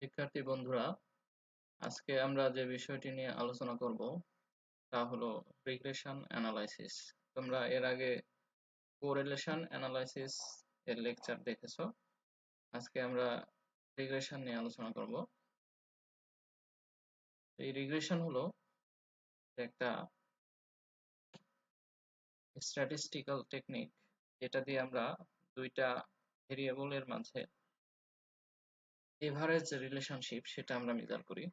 শিক্ষার্থী বন্ধুরা, আজকে আমরা যে বিষয়টি নিয়ে আলোচনা করব তা হলো রিগ্রেশন অ্যানালাইসিস। তোমরা এর আগে কোরিলেশন অ্যানালাইসিস এর লেকচার দেখেছো। আজকে আমরা রিগ্রেশন নিয়ে আলোচনা করব। এই রিগ্রেশন হলো একটা স্ট্যাটিস্টিক্যাল টেকনিক, যেটা দিয়ে আমরা দুইটা ভেরিয়েবলের মাঝে এভারেজ রিলেশনশিপ সেটা আমরা মেজার করি।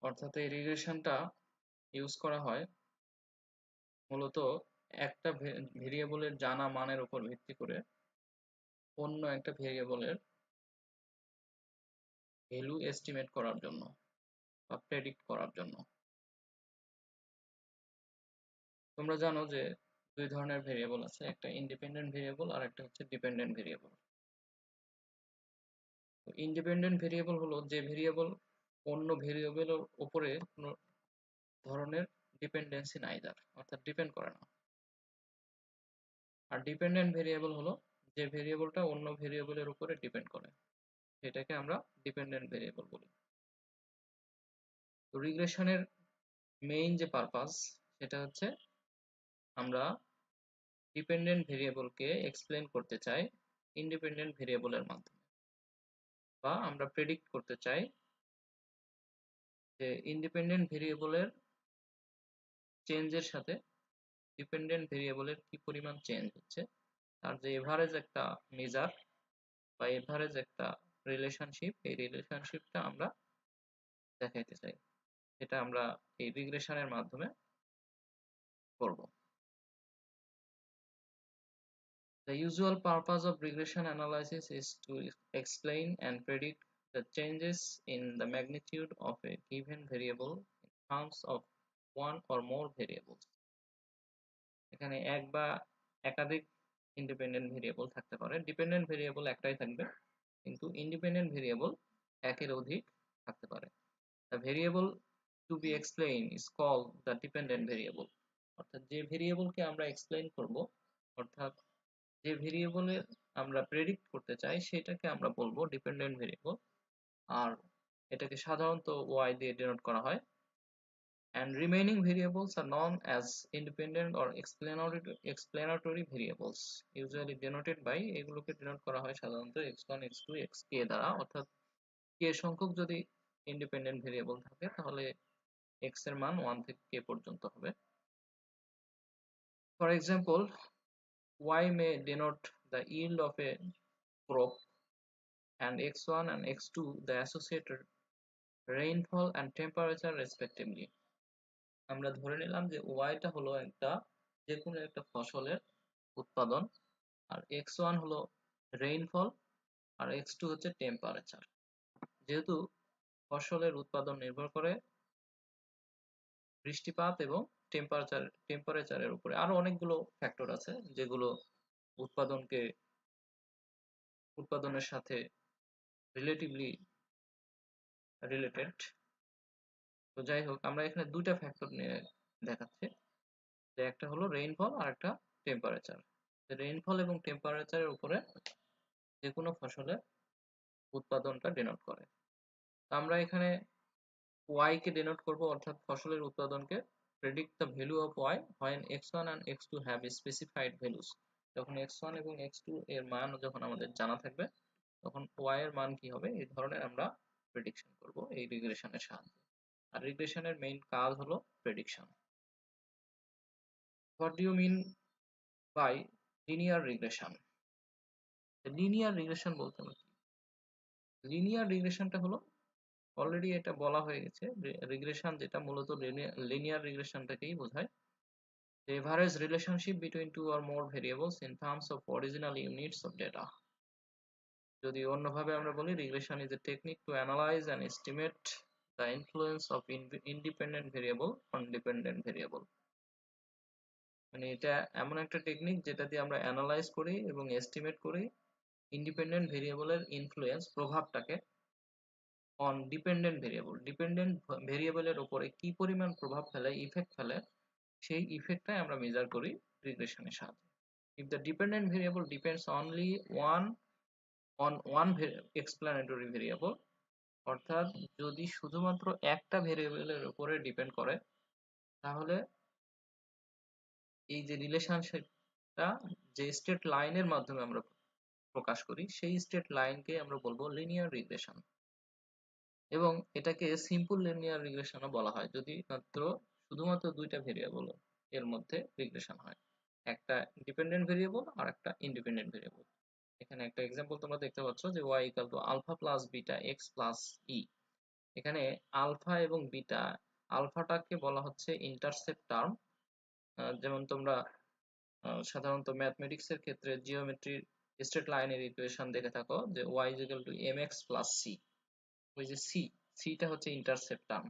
অর্থাৎ এই রিগ্রেশনটা ইউজ করা হয় মূলত একটা ভেরিয়েবলের জানা মানের উপর ভিত্তি করে অন্য একটা ভেরিয়েবলের ভ্যালু এস্টিমেট করার জন্য বা প্রেডিক্ট করার জন্য। তোমরা জানো যে দুই ধরনের ভেরিয়েবল আছে, একটা ইন্ডিপেন্ডেন্ট ভেরিয়েবল আর একটা হচ্ছে ডিপেন্ডেন্ট ভেরিয়েবল। তো ইন্ডিপেন্ডেন্ট ভেরিয়েবল হলো যে ভেরিয়েবল অন্য ভেরিয়েবলের উপরে কোনো ধরনের ডিপেন্ডেন্সি নাই, তার অর্থাৎ ডিপেন্ড করে না। আর ডিপেন্ডেন্ট ভেরিয়েবল হলো যে ভেরিয়েবলটা অন্য ভেরিয়েবলের উপরে ডিপেন্ড করে, সেটাকে আমরা ডিপেন্ডেন্ট ভেরিয়েবল বলি। তো রিগ্রেশনের মেইন যে পারপাস সেটা হচ্ছে আমরা ডিপেন্ডেন্ট ভেরিয়েবলকে এক্সপ্লেন করতে চাই ইন্ডিপেন্ডেন্ট ভেরিয়েবলের মাধ্যমে, বা আমরা প্রেডিক্ট করতে চাই যে ইন্ডিপেন্ডেন্ট ভেরিয়েবলের চেঞ্জের সাথে ডিপেন্ডেন্ট ভেরিয়েবলের কি পরিমাণ চেঞ্জ হচ্ছে, তার যে এভারেজ একটা মেজার বা এভারেজ একটা রিলেশনশিপ, এই রিলেশনশিপটা আমরা দেখাইতে চাই। এটা আমরা এই রিগ্রেশনের মাধ্যমে করব। The usual purpose of regression analysis is to explain and predict the changes in the magnitude of a given variable in terms of one or more variables. এখানে এক বা একাধিক ইন্ডিপেন্ডেন্ট ভেরিয়েবল থাকতে পারে। ডিপেন্ডেন্ট ভেরিয়েবল একটাই থাকবে, কিন্তু independent variable একের অধিক থাকতে পারে। The variable to be explained is called the dependent variable. অর্থাৎ যে ভেরিয়েবলকে আমরা এক্সপ্লেইন করব, অর্থাৎ যে ভেরিয়েবলের আমরা প্রেডিক্ট করতে চাই সেটাকে আমরা বলবো ডিপেন্ডেন্ট ভেরিয়েবল। আর এটাকে সাধারণত y দিয়ে ডিনোট করা হয়। and remaining variables are known as independent or explanatory variables, usually denoted by, এগুলোকে ডিনোট করা হয় সাধারণত x1 x2 xk দ্বারা। অর্থাৎ k সংখ্যক যদি ইন্ডিপেন্ডেন্ট ভেরিয়েবল থাকে তাহলে x এর মান 1 থেকে k পর্যন্ত হবে। For example, y may denote the yield of a crop, and x1 and x2 the associated rainfall and temperature respectively. আমরা ধরে নিলাম যে y টা হলো একটা যে কোনো একটা ফসলের উৎপাদন, আর x1 হলো রেইনফল, আর x2 হচ্ছে টেম্পারেচার। যেহেতু ফসলের উৎপাদন নির্ভর করে বৃষ্টিপাত এবং টেম্পারেচারের উপরে, আরো অনেকগুলো ফ্যাক্টর আছে যেগুলো উৎপাদনের সাথে রিলেটিভলি রিলেটেড। তো যাই হোক, আমরা এখানে দুইটা ফ্যাক্টর নিয়ে দেখাচ্ছি, যে একটা হলো রেইনফল আর একটা টেম্পারেচার। রেইনফল এবং টেম্পারেচারের উপরে যে কোনো ফসলের উৎপাদনটা ডিনোট করে। আমরা এখানে y কে ডিনোট করব, অর্থাৎ ফসলের উৎপাদনকে। predict the value of y when x1 and x2 have specified values. যখন x1 এবং x2 এর মান যখন আমাদের জানা থাকবে, তখন y এর মান কি হবে এই ধরনের আমরা প্রেডিকশন করব এই রিগ্রেশনের সাহায্যে। আর রিগ্রেশনের মেইন কাজ হলো prediction. What do you mean by linear regression? Linear regression বলতে আমরা কি? লিনিয়ার রিগ্রেশনটা হলো, অলরেডি এটা বলা হয়ে গেছে, রিগ্রেশন যেটা মূলত লিনিয়ার রিগ্রেশনটাকেই বোঝায়। The average relationship between two or more variables in terms of original units of data. যদি অন্যভাবে আমরা বলি, regression is a technique to analyze and estimate the influence of independent variable on dependent variable. মানে এটা এমন একটা technique যেটা দিয়ে আমরা অ্যানালাইজ করি এবং এস্টিমেট করি ইন্ডিপেন্ডেন্ট ভেরিয়েবলের ইনফ্লুয়েন্স, প্রভাবটাকে অন ডিপেন্ডেন্ট ভেরিয়েবল, ডিপেন্ডেন্ট ভেরিয়েবলের উপরে কি পরিমাণ প্রভাব ফেলে, ইফেক্ট ফেলে, সেই ইফেক্টটাই আমরা মেজার করি রিগ্রেশনের সাহায্যে। If the dependent variable depends only one on one explanatory variable, অর্থাৎ যদি শুধুমাত্র একটা ভেরিয়েবলের উপরে ডিপেন্ড করে তাহলে এই যে রিলেশনশিপটা যে স্টেট লাইনের মাধ্যমে আমরা প্রকাশ করি সেই স্টেট লাইনকে আমরা বলবো লিনিয়ার রিগ্রেশন। এবং এটাকে সিম্পল লিনিয়ার রিগ্রেশনও বলা হয় যদি মাত্র শুধুমাত্র দুইটা ভেরিয়েবল এর মধ্যে রিগ্রেশন হয়, একটা ডিপেন্ডেন্ট ভেরিয়েবল আর একটা ইন্ডিপেন্ডেন্ট ভেরিয়েবল। এখানে একটা এক্সাম্পল তোমরা দেখতে পাচ্ছ যে y equal to alpha plus beta x plus e. এখানে আলফা এবং বিটা, আলফাটাকে বলা হচ্ছে ইন্টারসেপ্ট টার্ম। যেমন তোমরা সাধারণত ম্যাথমেটিক্স এর ক্ষেত্রে জিওমেট্রির স্ট্রেট লাইনের ইকুয়েশন দেখে থাকো যে y is equal two mx plus c। ওই যে সিটা হচ্ছে ইন্টারসেপ্ট টার্ম।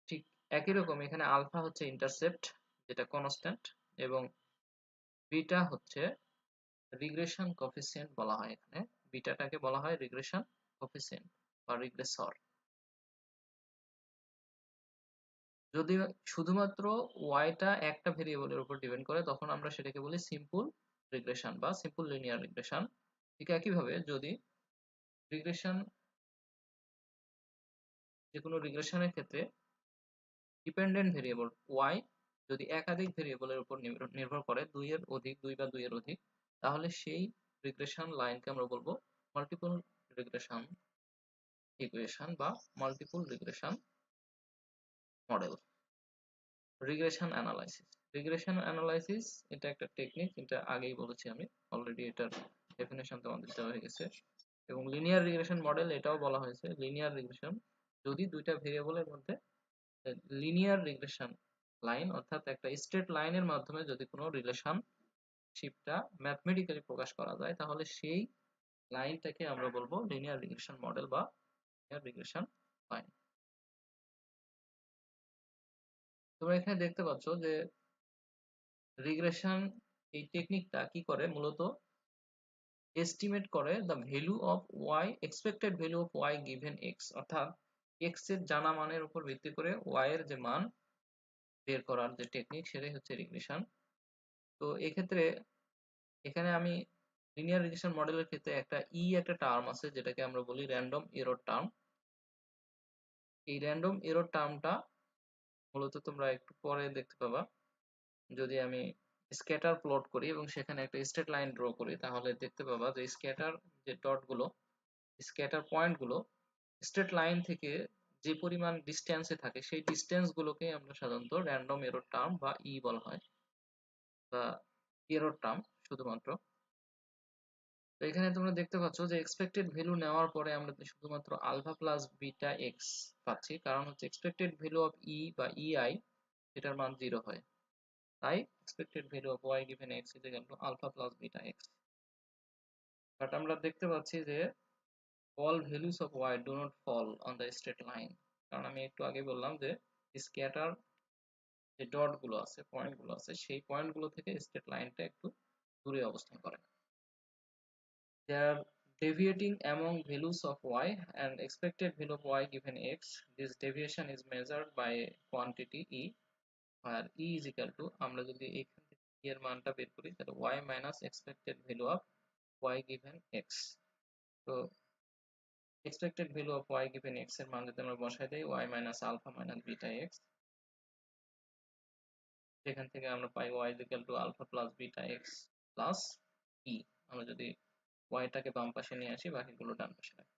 ঠিক একই রকম এখানে আলফা হচ্ছে ইন্টারসেপ্ট যেটা কনস্ট্যান্ট, এবং বিটা হচ্ছে রিগ্রেশন কোএফিসিয়েন্ট বলা হয়। এখানে বিটাটাকে বলা হয় রিগ্রেশন কোএফিসিয়েন্ট বা রিগ্রেসর। যদি শুধুমাত্র ওয়াইটা একটা ভেরিয়েবলের উপর ডিপেন্ড করে তখন আমরা সেটাকে বলি সিম্পল রিগ্রেশন বা সিম্পল লিনিয়ার রিগ্রেশন। ঠিক একইভাবে যদি রিগ্রেশন, যে কোনো রিগ্রেশনের ক্ষেত্রে ডিপেন্ডেন্ট ভেরিয়েবল ওয়াই যদি একাধিক ভেরিয়েবলের উপর নির্ভর করে দুই বা দুইয়ের অধিক, তাহলে সেই রিগ্রেশন লাইনকে আমরা বলবো মাল্টিপল রিগ্রেশন ইকুয়েশন বা multiple regression model. Regression analysis এটা একটা টেকনিক, এটা আগেই বলেছি আমি অলরেডি, এটার ডেফিনেশন তোমাদের দেওয়া হয়ে গেছে। এবং লিনিয়ার রিগ্রেশন মডেল এটাও বলা হয়েছে, লিনিয়ার রিগ্রেশন যদি দুইটা ভেরিয়েবলের মধ্যে লিনিয়ার রিগ্রেশন লাইন অর্থাৎ একটা স্ট্রেট লাইনের মাধ্যমে যদি কোনো রিলেশনশিপটা ম্যাথমেটিক্যালি প্রকাশ করা যায় তাহলে সেই লাইনটাকে আমরা বলবো লিনিয়ার রিগ্রেশন মডেল বা লিনিয়ার রিগ্রেশন লাইন। তোমরা এখানে দেখতে পাচ্ছ যে রিগ্রেশন এই টেকনিকটা কি করে, মূলত এস্টিমেট করে the value of Y, expected value of Y given X, অর্থাৎ এক্স এর জানা মানের উপর ভিত্তি করে ওয়াই এর যে মান বের করার যে টেকনিক সেটাই হচ্ছে রিগ্রেশন। তো এক্ষেত্রে এখানে আমি লিনিয়ার রিগ্রেশন মডেলের ক্ষেত্রে একটা টার্ম আছে যেটাকে আমরা বলি র্যান্ডম এরর টার্ম। এই র্যান্ডম এরর টার্মটা মূলত তোমরা একটু পরে দেখতে পাবা। যদি আমি স্ক্যাটার প্লট করি এবং সেখানে একটা স্ট্রেট লাইন ড্র করি তাহলে দেখতে পাবা যে স্ক্যাটার যে ডটগুলো, স্ক্যাটার পয়েন্টগুলো স্ট্রেট লাইন থেকে যে পরিমাণ ডিস্টেন্সে থাকে সেই ডিস্টেন্স গুলোকে আমরা সাধারণত র্যান্ডম এরর টার্ম বা বলা হয়, বা এরর টার্ম শুধুমাত্র। তো এখানে তোমরা দেখতে পাচ্ছ যে এক্সপেক্টেড ভ্যালু নেওয়ার পরে আমরা শুধুমাত্র আলফা প্লাস বিটা এক্স পাচ্ছি, কারণ হচ্ছে এক্সপেক্টেড ভ্যালু অফ বা ইআই এটার মান 0 হয়। তাই expected value of Y given X is equal to alpha plus beta X. But আমরা দেখতে পাচ্ছি যে all values of y do not fall on the straight line, কারণ আমি একটু আগে বললাম যে স্ক্যাটার যে ডট গুলো আছে, পয়েন্ট গুলো আছে, সেই পয়েন্ট গুলো থেকে স্ট্রেট লাইনটা একটু দূরে অবস্থান করে। They are deviating among values of y and expected value of y given x. This deviation is measured by quantity e, where e is equal to, আমরা যদি এখান থেকে e এর মানটা বের করি তাহলে y minus expected value of y given x। তো expected value of y given x এর মান যদি আমরা বসাই দেই y minus alpha minus beta x, সেখান থেকে আমরা পাই y is equal to alpha plus beta x plus e। আমরা যদি y টাকে বাম পাশে নিয়ে আসি বাকিগুলো ডান পাশে রাখি।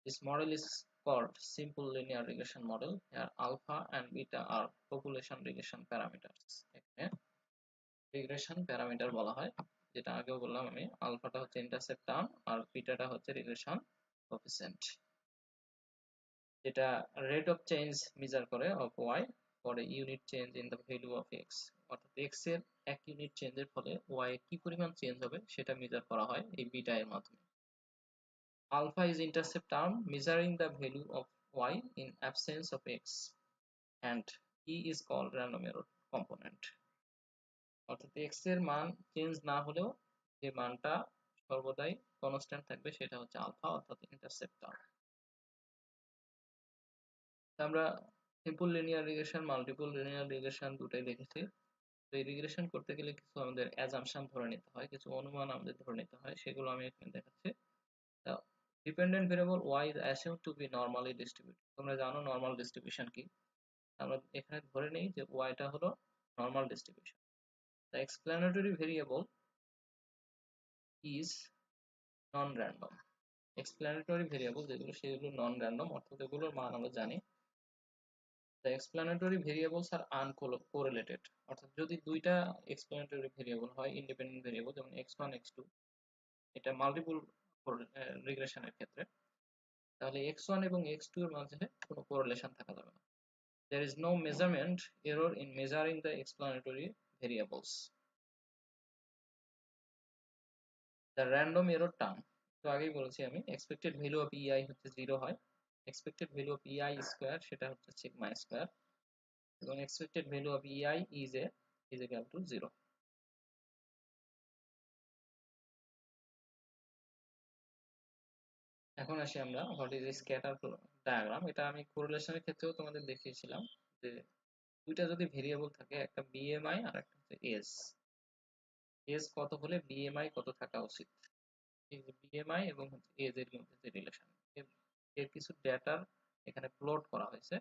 This model is called simple linear regression model where alpha and beta are population regression parameters। এখানে রিগ্রেশন প্যারামিটার বলা হয়, যেটা আগেও বললাম আমি, আলফাটা হচ্ছে ইন্টারসেপ্ট টার্ম আর বিটাটা হচ্ছে রিগ্রেশন কোএফিসিয়েন্ট, যেটা রেট অফ চেঞ্জ মেজার করে of Y for a unit change in the value of X. অর্থাৎ এক্স এর এক ইউনিট চেঞ্জের ফলে ওয়াই এর কি পরিমাণ চেঞ্জ হবে সেটা মেজার করা হয় এই বিটা এর মাধ্যমে। Alpha is intercept term measuring the value of y in absence of x, and e is called random error component। অর্থাৎ x এর মান চেঞ্জ না হলেও যে মানটা সর্বদাই কনস্ট্যান্ট থাকবে সেটা হচ্ছে আলফা অর্থাৎ ইন্টারসেপ্ট টার্ম। আমরা simple linear regression, multiple linear regression দুটাই দেখেছি। এই রিগ্রেশন করতে গেলে কিছু আমাদের অ্যাজাম্পশন ধরে নিতে হয়, কিছু অনুমান আমাদের ধরে নিতে হয়, সেগুলো আমি এখানে দেখাচ্ছি। Dependent variable y is assumed to be normally distributed। তোমরা জানো নর্মাল ডিস্ট্রিবিউশন কি। আমরা এখানে ধরে নিই যে y টা হলো normal distribution. The explanatory variable is non-random। explanatory variable যেগুলো সেগুলো নন র্যান্ডম, অর্থাৎ এগুলোর মান আমরা জানি। The explanatory variables are uncorrelated। অর্থাৎ যদি দুইটা explanatory variable হয় ইন্ডিপেন্ডেন্ট ভেরিয়েবল, যেমন x1 x2, এটা মাল্টিপল রিগ্রেশনের ক্ষেত্রে, তাহলে x1 এবং x2 এর মাঝে কোনো কোরিলেশন থাকা যাবে না। There is no measurement error in measuring the explanatory variables। The random error term, তো আগেই বলেছি আমি, expected value of ei হচ্ছে 0 হয়, expected value of ei square সেটা হচ্ছে সিগমা স্কয়ার, এবং expected value of ei is equal to 0। এখন আসি আমরা হোয়াট ইজ স্ক্যাটার ডায়াগ্রাম। এটা আমি কোরিলেশনের ক্ষেত্রেও তোমাদের দেখিয়েছিলাম যে দুইটা যদি ভেরিয়েবল থাকে, একটা বিএমআই আর একটা হচ্ছে এস। এস কত হলে বিএমআই কত থাকা উচিত, এই যে বিএমআই এবং এজ এর মধ্যে যে রিলেশন, এর কিছু ডেটার এখানে প্লট করা হয়েছে।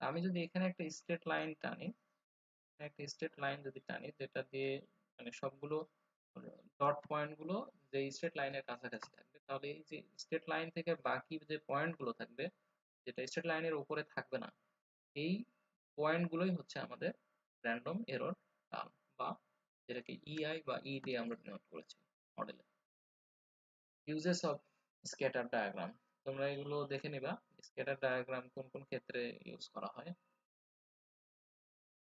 আমি যদি এখানে একটা স্ট্রেট লাইন টানি, একটা স্ট্রেট লাইন যদি টানি যেটা দিয়ে মানে সবগুলো ডট পয়েন্ট গুলো যে স্ট্রেট লাইনের কাছাকাছি থাকবে, তাহলে এই যে স্ট্রেট লাইন থেকে বাকি যে পয়েন্ট গুলো থাকবে, যেটা স্ট্রেট লাইনের উপরে থাকবে না, এই পয়েন্ট গুলোই হচ্ছে আমাদের র্যান্ডম এরর টার্ম, বা যেটাকে ইআই বা ই দিয়ে আমরা ডিনোট করেছি মডেলে। ইউজেস অফ স্ক্যাটার ডায়াগ্রাম, তোমরা এগুলো দেখে নিবা স্ক্যাটার ডায়াগ্রাম কোন কোন ক্ষেত্রে ইউজ করা হয়।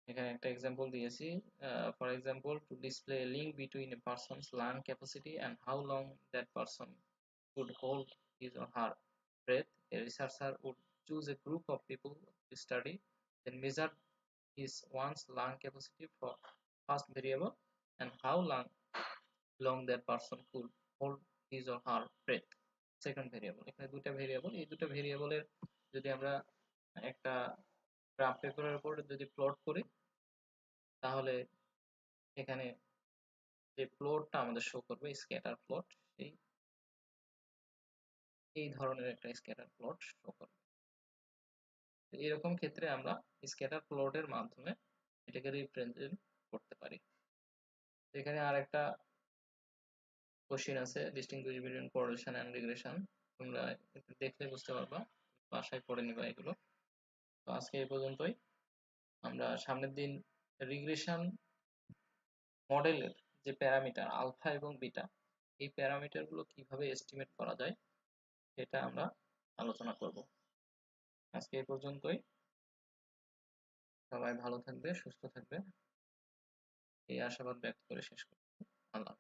এখানে একটা এক্সাম্পল দিয়েছি, for example to display a link between a person's lung capacity and how long that person could hold his or her breath, a researcher would choose a group of people to study, then measure his one's lung capacity for first variable and how long that person could hold his or her breath second variable. এখানে দুটো variable, এই দুটো ভেরিয়েবলের যদি আমরা একটা graph পেপারের উপর যদি প্লট করি, তাহলে এখানে যে প্লটটা আমাদের শো করবে স্ক্যাটার প্লট, সেই এই ধরনের একটা স্ক্যাটার প্লট শো করবে। এরকম ক্ষেত্রে আমরা স্ক্যাটার প্লটের মাধ্যমে এটাকে রিপ্রেজেন্ট করতে পারি। এখানে আরেকটা কোশ্চেন আছে, distinguish between correlation and regression. তোমরা দেখলে বুঝতে পারবা, বাসায় পড়ে নিবা এগুলো। তো আজকে এই পর্যন্তই। আমরা সামনের দিন রিগ্রেশন মডেলের যে প্যারামিটার আলফা এবং বিটা, এই প্যারামিটার গুলো কিভাবে এস্টিমেট করা যায় সেটা আমরা আলোচনা করব। আজকে এই পর্যন্তই। সবাই ভালো থাকবে, সুস্থ থাকবে, এই আশাবাদ ব্যক্ত করে শেষ করছি। আল্লাহ।